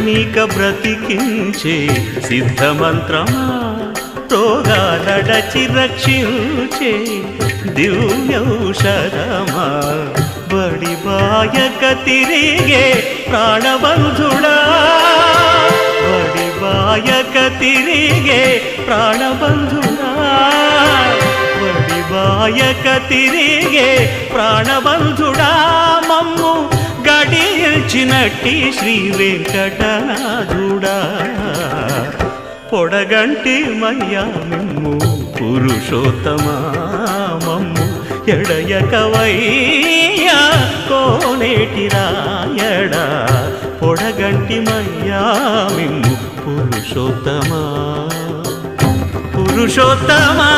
నీక బ్రతికించే సిద్ధమంత్రమా రోగాలడచి రక్షించే దివ్యౌషధమా బడి బాయక తిరిగే ప్రాణబంధుడా బడి బాయక తిరిగే ప్రాణబంధుడా బడి బాయక తిరిగే ప్రాణబంధుడా మమ్ము గడిచినట్టి శ్రీ వెంకటనాథుడా పొడగంటి మయ్యా మిమ్ము పురుషోత్తమా మమ్ము ఎడయకవయ్యా కోనేటి రాయడా పొడగంటి మయ్యా మిమ్ము పురుషోత్తమా పురుషోత్తమా